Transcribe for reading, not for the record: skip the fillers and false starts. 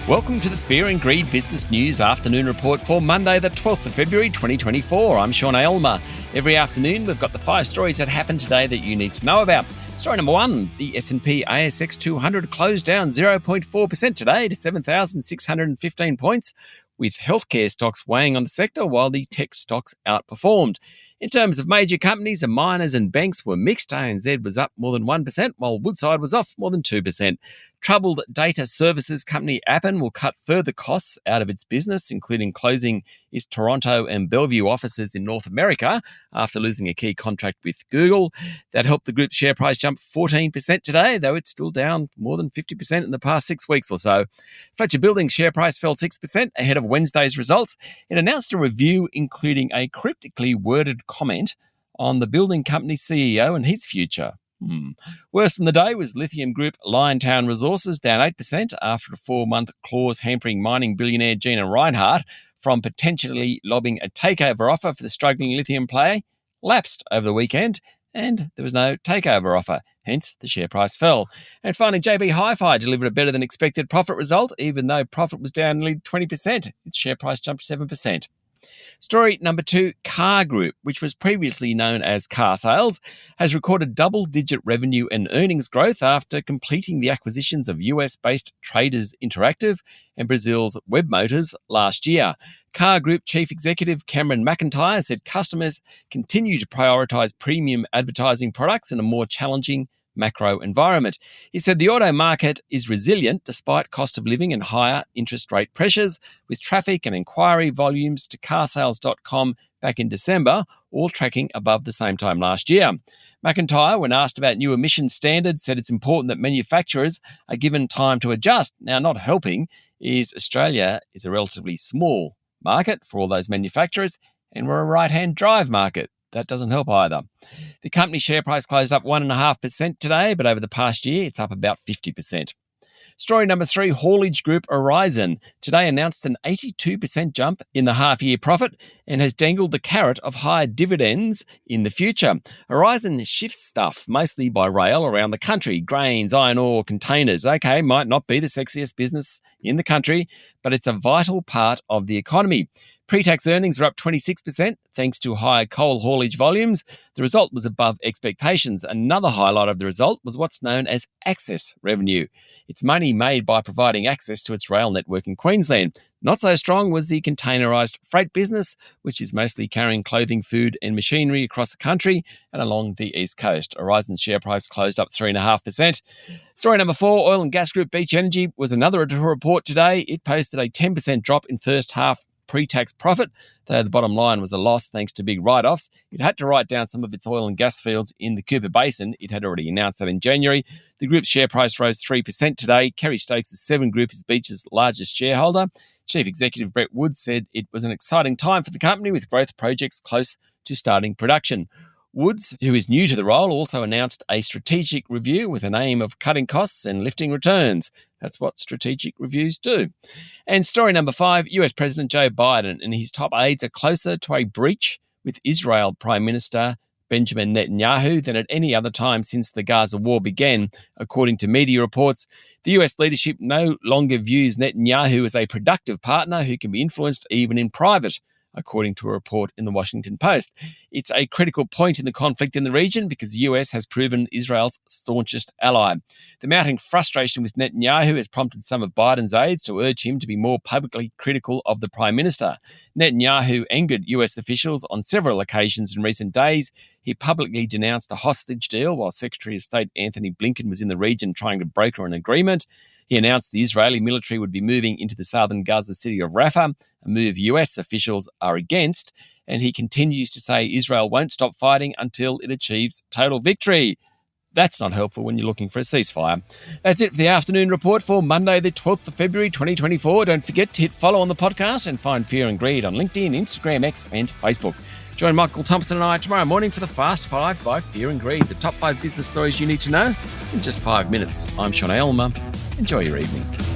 Welcome to the Fear and Greed Business News Afternoon Report for Monday, the 12th of February 2024. I'm Sean Aylmer. Every afternoon, we've got the 5 stories that happened today that you need to know about. Story number 1, the S&P ASX 200 closed down 0.4% today to 7,615 points, with healthcare stocks weighing on the sector while the tech stocks outperformed. In terms of major companies, the miners and banks were mixed. ANZ was up more than 1%, while Woodside was off more than 2%. Troubled data services company Appen will cut further costs out of its business, including closing its Toronto and Bellevue offices in North America after losing a key contract with Google. That helped the group's share price jump 14% today, though it's still down more than 50% in the past 6 weeks or so. Fletcher Building's share price fell 6% ahead of Wednesday's results. It announced a review including a cryptically worded comment on the building company's CEO and his future. Worst in the day was lithium group Liontown Resources, down 8% after a 4-month clause hampering mining billionaire Gina Rinehart from potentially lobbing a takeover offer for the struggling lithium player lapsed over the weekend, and there was no takeover offer. Hence, the share price fell. And finally, JB Hi-Fi delivered a better than expected profit result, even though profit was down nearly 20%. Its share price jumped 7%. Story number 2, Car Group, which was previously known as Car Sales, has recorded double-digit revenue and earnings growth after completing the acquisitions of US-based Traders Interactive and Brazil's Webmotors last year. Car Group Chief Executive Cameron McIntyre said customers continue to prioritise premium advertising products in a more challenging macro environment. He said the auto market is resilient despite cost of living and higher interest rate pressures, with traffic and inquiry volumes to carsales.com back in December all tracking above the same time last year. McIntyre, when asked about new emission standards, said it's important that manufacturers are given time to adjust. Now, not helping is Australia is a relatively small market for all those manufacturers, and we're a right-hand drive market. That doesn't help either. The company share price closed up 1.5% today, but over the past year, it's up about 50%. Story number 3, haulage group Aurizon today announced an 82% jump in the half-year profit and has dangled the carrot of higher dividends in the future. Aurizon shifts stuff, mostly by rail, around the country. Grains, iron ore, containers. Okay, might not be the sexiest business in the country, but it's a vital part of the economy. Pre-tax earnings were up 26% thanks to higher coal haulage volumes. The result was above expectations. Another highlight of the result was what's known as access revenue. It's money made by providing access to its rail network in Queensland. Not so strong was the containerised freight business, which is mostly carrying clothing, food and machinery across the country and along the east coast. Aurizon's share price closed up 3.5%. Story number 4, oil and gas group Beach Energy was another to report today. It posted a 10% drop in first half pre-tax profit, though the bottom line was a loss thanks to big write-offs. It had to write down some of its oil and gas fields in the Cooper Basin. It had already announced that in January. The group's share price rose 3% today. Kerry Stokes' Seven Group is Beach's largest shareholder. Chief Executive Brett Woods said it was an exciting time for the company with growth projects close to starting production. Woods, who is new to the role, also announced a strategic review with an aim of cutting costs and lifting returns. That's what strategic reviews do. And story number 5, US President Joe Biden and his top aides are closer to a breach with Israel Prime Minister Benjamin Netanyahu than at any other time since the Gaza war began, according to media reports. The US leadership no longer views Netanyahu as a productive partner who can be influenced even in private, according to a report in the Washington Post. It's a critical point in the conflict in the region because the US has proven Israel's staunchest ally. The mounting frustration with Netanyahu has prompted some of Biden's aides to urge him to be more publicly critical of the Prime Minister. Netanyahu angered US officials on several occasions in recent days. He publicly denounced a hostage deal while Secretary of State Anthony Blinken was in the region trying to broker an agreement. He announced the Israeli military would be moving into the southern Gaza city of Rafah, a move US officials are against, and he continues to say Israel won't stop fighting until it achieves total victory. That's not helpful when you're looking for a ceasefire. That's it for the afternoon report for Monday, the 12th of February, 2024. Don't forget to hit follow on the podcast and find Fear and Greed on LinkedIn, Instagram, X and Facebook. Join Michael Thompson and I tomorrow morning for the Fast 5 by Fear and Greed, the top 5 business stories you need to know in just 5 minutes. I'm Sean Aylmer. Enjoy your evening.